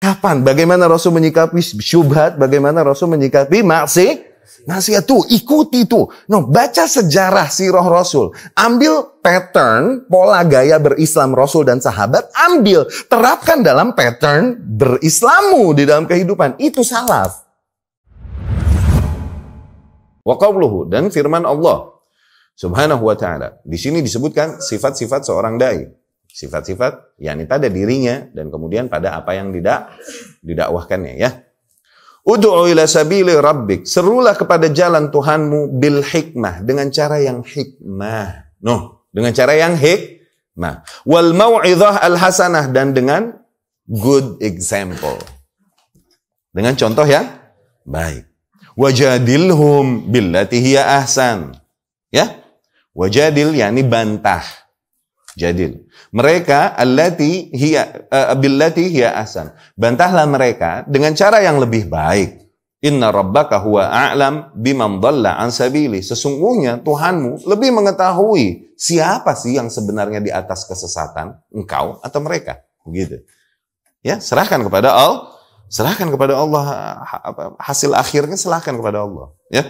Kapan? Bagaimana Rasul menyikapi syubhat? Bagaimana Rasul menyikapi maksiat tuh, ikuti tuh. No, baca sejarah sirah Rasul. Ambil pattern, pola gaya berislam Rasul dan sahabat. Ambil, terapkan dalam pattern berislammu di dalam kehidupan. Itu salaf. Wa qawluhu, dan firman Allah Subhanahu wa ta'ala. Di sini disebutkan sifat-sifat seorang dai. Sifat-sifat, yakni pada dirinya dan kemudian pada apa yang didakwahkannya ya. Ud'u ila sabili rabbik. Serulah kepada jalan Tuhanmu bil hikmah. Dengan cara yang hikmah. Dengan cara yang hikmah. Wal mau'idhah al hasanah. Dan dengan good example. Dengan contoh yang baik. Wajadilhum billati hiya ahsan. Ya. Wajadil yakni bantah. Jadil. Mereka billati hiya ahsan. Bantahlah mereka dengan cara yang lebih baik. Inna rabbaka huwa a'lam biman dhalla an sabili. Sesungguhnya Tuhanmu lebih mengetahui siapa sih yang sebenarnya di atas kesesatan, engkau atau mereka. Begitu. Ya, serahkan kepada Allah. Serahkan kepada Allah, hasil akhirnya serahkan kepada Allah. Ya.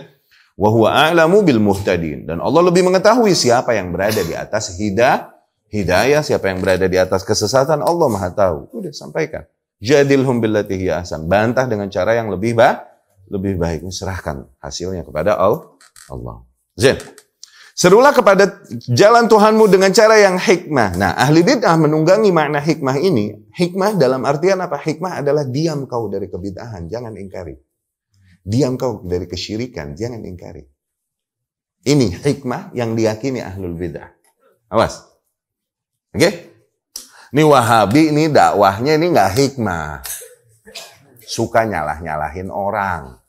Wa huwa a'lamu bil muhtadin. Dan Allah lebih mengetahui siapa yang berada di atas hidayah, siapa yang berada di atas kesesatan, Allah Maha tahu. Udah sampaikan. Jadilhum billati hiya ahsan. Bantah dengan cara yang lebih baik. Serahkan hasilnya kepada Allah. Zain. Serulah kepada jalan Tuhanmu dengan cara yang hikmah. Nah, ahli bid'ah menunggangi makna hikmah ini. Hikmah dalam artian apa? Hikmah adalah diam kau dari kebid'ahan, jangan ingkari. Diam kau dari kesyirikan, jangan ingkari. Ini hikmah yang diyakini ahlul bid'ah. Awas. Oke? Ini Wahabi, ini dakwahnya ini nggak hikmah. Suka nyalah-nyalahin orang.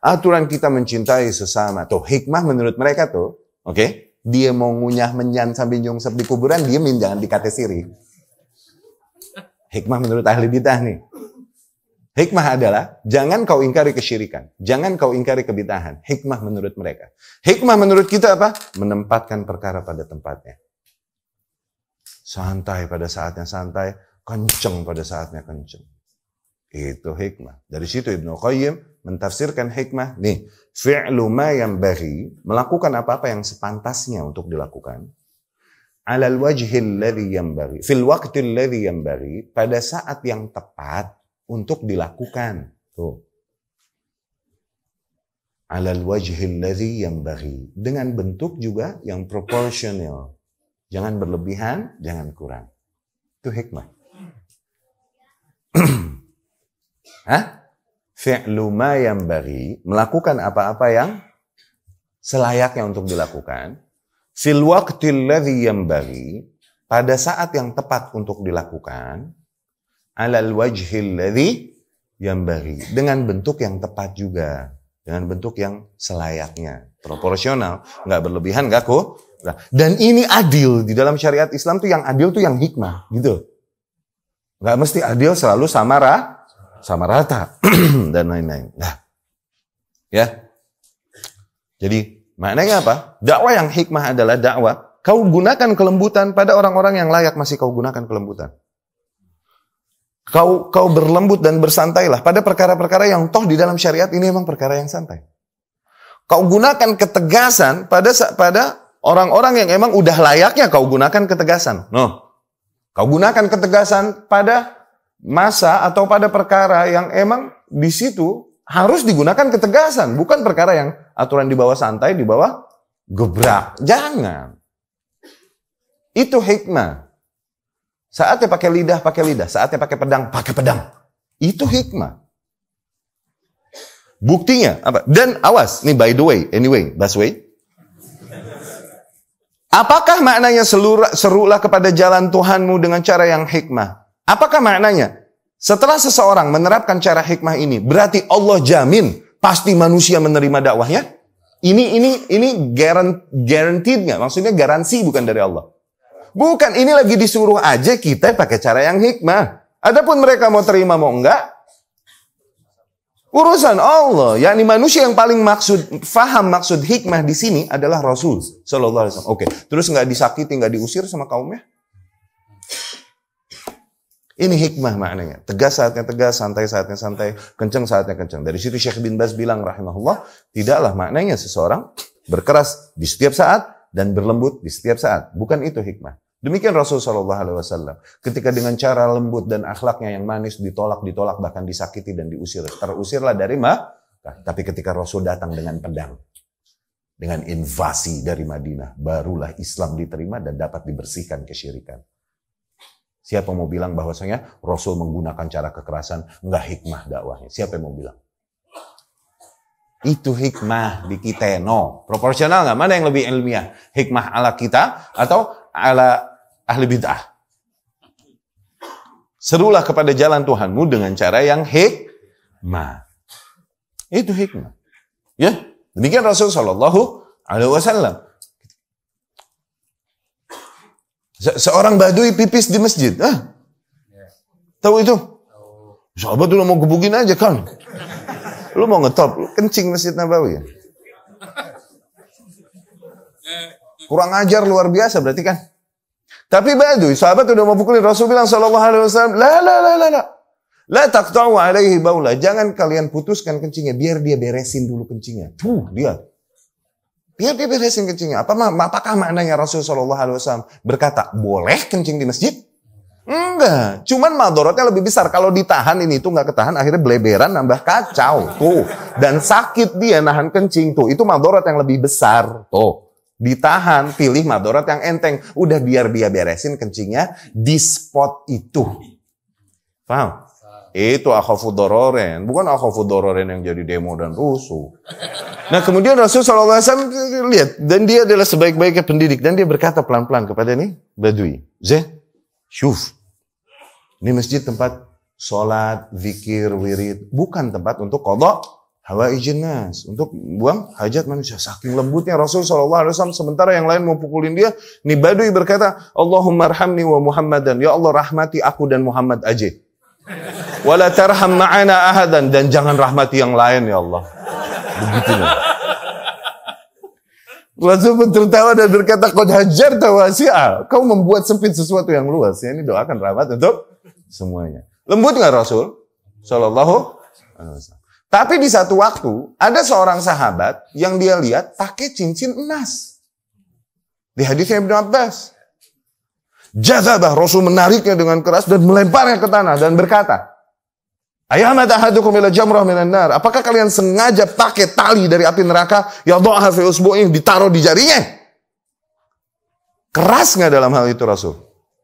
Aturan kita mencintai sesama. Tuh, hikmah menurut mereka tuh, oke? Dia mau ngunyah menyan sambil nyungsep di kuburan, diemin, jangan dikata siri. Hikmah menurut ahli bid'ah nih. Hikmah adalah, jangan kau ingkari kesyirikan. Jangan kau ingkari kebid'ahan. Hikmah menurut mereka. Hikmah menurut kita apa? Menempatkan perkara pada tempatnya. Santai pada saatnya santai, kenceng pada saatnya kenceng. Itu hikmah. Dari situ Ibnu Qayyim mentafsirkan hikmah. Nih, fi'lu ma yanbaghi, melakukan apa-apa yang sepantasnya untuk dilakukan. Alal wajhil ladzi yanbaghi, fil waqtil ladzi yanbaghi, pada saat yang tepat untuk dilakukan. Tuh. Alal wajhil ladzi yanbaghi, dengan bentuk juga yang proporsional. Jangan berlebihan, jangan kurang. Itu hikmah. Fi'lu ma yanbaghi, melakukan apa-apa yang selayaknya untuk dilakukan. Fil waqtil ladzi yanbaghi, pada saat yang tepat untuk dilakukan. Alal wajhil ladzi yanbaghi, dengan bentuk yang tepat juga. Dengan bentuk yang selayaknya. Proporsional, nggak berlebihan, nggak kurang. Dan ini adil. Di dalam syariat Islam tuh yang adil tuh yang hikmah. Gitu. Nggak mesti adil selalu sama rata. Dan lain-lain. Nah. Ya. Jadi maknanya apa? Dakwah yang hikmah adalah dakwah. Kau gunakan kelembutan pada orang-orang yang layak masih kau gunakan kelembutan. Kau berlembut dan bersantailah pada perkara-perkara yang toh di dalam syariat ini memang perkara yang santai. Kau gunakan ketegasan pada orang-orang yang emang udah layaknya kau gunakan ketegasan. Kau gunakan ketegasan pada masa atau pada perkara yang emang di situ harus digunakan ketegasan. Bukan perkara yang aturan di bawah santai, di bawah gebrak. Jangan. Itu hikmah. Saatnya pakai lidah, saatnya pakai pedang. Itu hikmah. Buktinya apa? Dan awas, nih by the way, anyway, Baswe. Apakah maknanya serulah kepada jalan Tuhanmu dengan cara yang hikmah? Apakah maknanya? Setelah seseorang menerapkan cara hikmah ini, berarti Allah jamin pasti manusia menerima dakwahnya? Ini guaranteed nggak? Maksudnya garansi bukan dari Allah. Bukan, ini lagi disuruh aja kita pakai cara yang hikmah. Adapun mereka mau terima mau enggak, urusan Allah. Yakni manusia yang paling faham maksud hikmah di sini adalah Rasul Sallallahu Alaihi Wasallam. Oke, terus nggak disakiti, nggak diusir sama kaumnya? Ini hikmah maknanya. Tegas saatnya tegas, santai saatnya santai, kenceng saatnya kenceng. Dari situ Syekh bin Baz bilang rahimahullah, tidaklah maknanya seseorang berkeras di setiap saat dan berlembut di setiap saat. Bukan itu hikmah. Demikian Rasulullah SAW. Ketika dengan cara lembut dan akhlaknya yang manis ditolak, bahkan disakiti dan diusir. Terusirlah dari Makkah. Tapi ketika Rasul datang dengan pedang, dengan invasi dari Madinah, barulah Islam diterima dan dapat dibersihkan kesyirikan. Siapa mau bilang bahwasanya Rasul menggunakan cara kekerasan, enggak hikmah dakwahnya? Siapa yang mau bilang? Itu hikmah di kita, no. Proporsional nggak? Mana yang lebih ilmiah? Hikmah ala kita atau ala ahli bid'ah? Serulah kepada jalan Tuhanmu dengan cara yang hikmah. Itu hikmah. Ya, demikian Rasul Shallallahu Alaihi Wasallam. Seorang badui pipis di masjid. Tahu itu? Sahabat udah mau gebukin aja kan. Lu mau ngetop, lu kencing Masjid Nabawi ya? Kurang ajar luar biasa berarti kan. Tapi badui, sahabat udah mau pukulin. Rasul bilang sallallahu alaihi wasallam, la taqta'u alaihi baula. Jangan kalian putuskan kencingnya, biar dia beresin dulu kencingnya. Biar dia beresin kencingnya. Apakah maknanya Rasul sallallahu alaihi wasallam berkata, boleh kencing di masjid? Enggak, cuman madorotnya lebih besar. Kalau ditahan ini tuh nggak ketahan, akhirnya beleberan nambah kacau tuh. Dan sakit dia nahan kencing tuh. Itu madorot yang lebih besar tuh. Ditahan, pilih madorot yang enteng. Udah biar dia beresin kencingnya di spot itu. Paham? Itu akhafu dororen, bukan akhafu dororen yang jadi demo dan rusuh. Nah kemudian Rasul SAW lihat, dan dia adalah sebaik-baiknya pendidik, dan dia berkata pelan-pelan kepada ini badui, syuf, ini masjid tempat sholat, zikir, wirid, bukan tempat untuk qadha hawaijin nas, untuk buang hajat manusia. Saking lembutnya Rasul SAW, sementara yang lain mau pukulin dia, ini badui berkata, Allahumma arhamni wa Muhammadan, ya Allah rahmati aku dan Muhammad aja. Wala tarham ma'ana ahadan, dan jangan rahmati yang lain ya Allah. Begitu. Rasul pun tertawa dan berkata, qad hajarta wasi'a. Kau membuat sempit sesuatu yang luas. Ya, ini doakan rahmat untuk semuanya. Lembut nggak Rasul? Sallallahu alaihi wasallam. Tapi di satu waktu ada seorang sahabat yang dia lihat pakai cincin emas. Di hadisnya Ibnu Abbas. Jazabah, Rasul menariknya dengan keras dan melemparnya ke tanah dan berkata, Ayamat ahadukum ila jamrah minan nar. Apakah kalian sengaja pakai tali dari api neraka, yadha'a fi usbu'i, ditaruh di jarinya? Keras nggak dalam hal itu Rasul?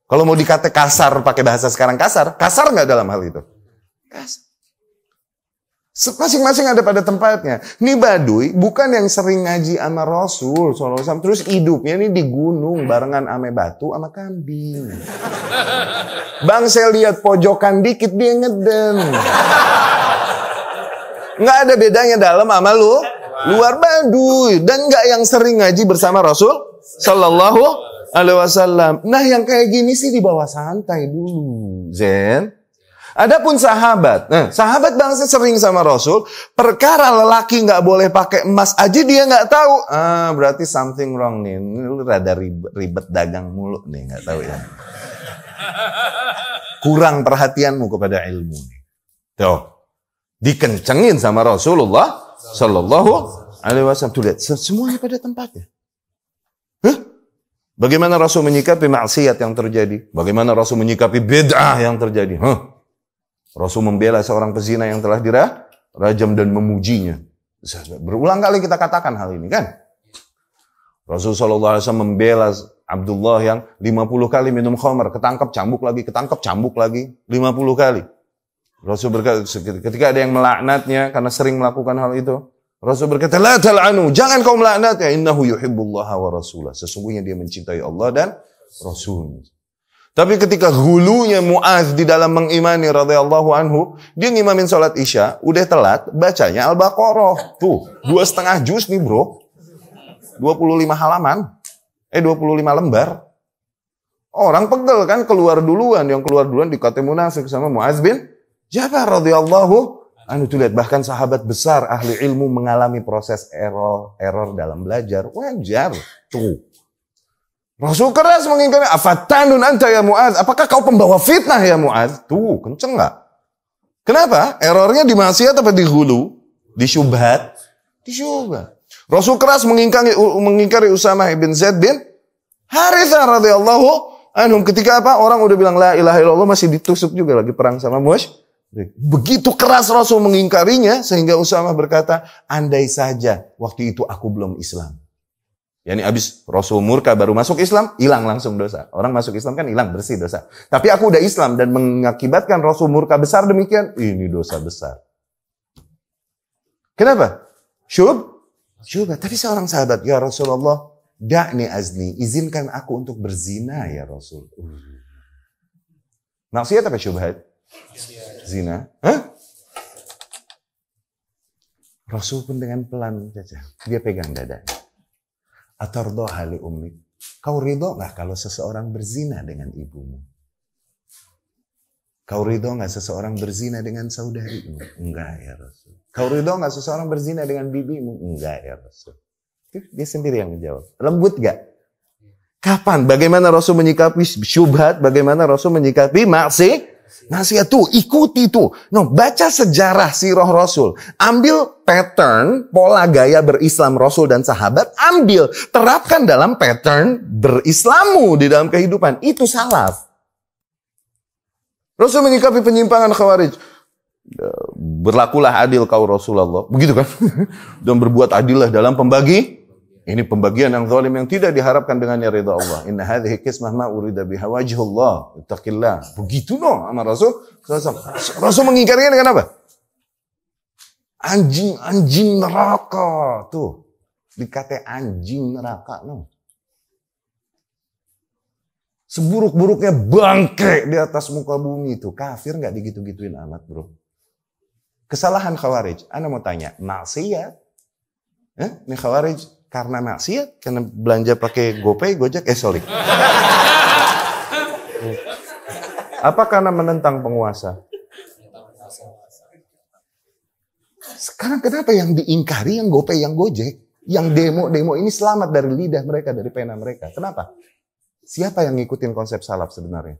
Kalau mau dikata kasar, pakai bahasa sekarang kasar nggak dalam hal itu? Kasar. Masing-masing ada pada tempatnya. Nih badui bukan yang sering ngaji sama Rasul SAW, terus hidupnya nih di gunung barengan ame batu sama kambing. Bang, saya lihat pojokan dikit dia ngeden. Nggak ada bedanya dalam sama luar badui, dan nggak yang sering ngaji bersama Rasul Sallallahu Alaihi Wasallam. Nah yang kayak gini sih dibawa santai dulu, Zen. Adapun sahabat, sahabat bangsa sering sama Rasul, perkara lelaki nggak boleh pakai emas aja dia nggak tahu. Berarti something wrong nih, lu rada ribet dagang mulu nih, nggak tahu ya. Kurang perhatianmu kepada ilmu nih. Tuh, dikencengin sama Rasulullah Sallallahu Alaihi Wasallam. Tuh lihat, semuanya pada tempatnya. Bagaimana Rasul menyikapi maksiat yang terjadi? Bagaimana Rasul menyikapi bid'ah yang terjadi? Rasul membela seorang pezina yang telah dirajam dan memujinya. Berulang kali kita katakan hal ini kan. Rasul SAW membela Abdullah yang 50 kali minum khamar, ketangkap cambuk lagi 50 kali. Rasul berkata, ketika ada yang melaknatnya karena sering melakukan hal itu, Rasul berkata, la tal'anu, jangan kau melaknatnya, innahu yuhibbullaha wa rasulah. Sesungguhnya dia mencintai Allah dan Rasul. Tapi ketika hulunya Mu'adz di dalam mengimani radhiyallahu anhu, dia ngimamin sholat isya, udah telat, bacanya Al-Baqarah. Tuh, 2,5 juz nih bro. 25 halaman. 25 lembar. Orang pegel kan, keluar duluan. Yang keluar duluan dikata munafik sama Mu'adz bin Jabal radhiyallahu anhu. Tuh lihat, bahkan sahabat besar ahli ilmu mengalami proses error dalam belajar. Wajar. Tuh. Rasul keras mengingkari, afatanun anta ya Mu'adz? Apakah kau pembawa fitnah ya Mu'adz? Tuh, kenceng nggak? Kenapa? Errornya di maksiat apa di hulu? Di syubhat? Di syubhat. Rasul keras mengingkari Usamah ibn Zaid bin Harithah radhiyallahu anhum. Ketika apa? Orang udah bilang la ilaha illallah, masih ditusuk juga lagi perang sama musyrik. Begitu keras Rasul mengingkarinya sehingga Usamah berkata, andai saja waktu itu aku belum Islam. Yani abis Rasul murka baru masuk Islam, hilang langsung dosa. Orang masuk Islam kan hilang, bersih dosa. Tapi aku udah Islam dan mengakibatkan Rasul murka besar demikian, ini dosa besar. Kenapa? Syubhat. Tapi seorang sahabat, ya Rasulullah, da'ni azni, izinkan aku untuk berzina ya Rasul. Maksiat apa syubhat? Zina. Hah? Rasul pun dengan pelan saja, dia pegang dadanya. Atardoha li ummik. Kau ridho nggak kalau seseorang berzina dengan ibumu? Kau ridho nggak seseorang berzina dengan saudarimu? Enggak ya Rasul. Kau ridho nggak seseorang berzina dengan bibimu? Enggak ya Rasul. Dia sendiri yang menjawab. Lembut gak? Kapan? Bagaimana Rasul menyikapi syubhat? Bagaimana Rasul menyikapi maksiat tuh, ikuti tuh. No, baca sejarah sirah Rasul. Ambil pattern, pola gaya berislam Rasul dan sahabat. Ambil, terapkan dalam pattern berislammu di dalam kehidupan. Itu salaf. Rasul menyikapi penyimpangan Khawarij. Berlakulah adil kau Rasulullah. Begitu kan? Dan berbuat adillah dalam pembagi. Ini pembagian yang zalim yang tidak diharapkan dengannya ridha Allah. Inna hadhihi qismah ma urida biha wajhullah. Ittaqillah. Begitu no sama Rasul. Rasul mengingkarinya dengan apa? Anjing neraka. Tuh. Dikata anjing neraka no. Seburuk-buruknya bangke di atas muka bumi itu. Kafir nggak digitu-gituin amat bro. Kesalahan Khawarij. Ana mau tanya. Maksiat. Ini Khawarij. Karena maksiat, karena belanja pakai GoPay, Gojek, sorry. Apa karena menentang penguasa? Sekarang kenapa yang diingkari yang GoPay, yang Gojek? Yang demo ini selamat dari lidah mereka, dari pena mereka. Kenapa? Siapa yang ngikutin konsep salaf sebenarnya?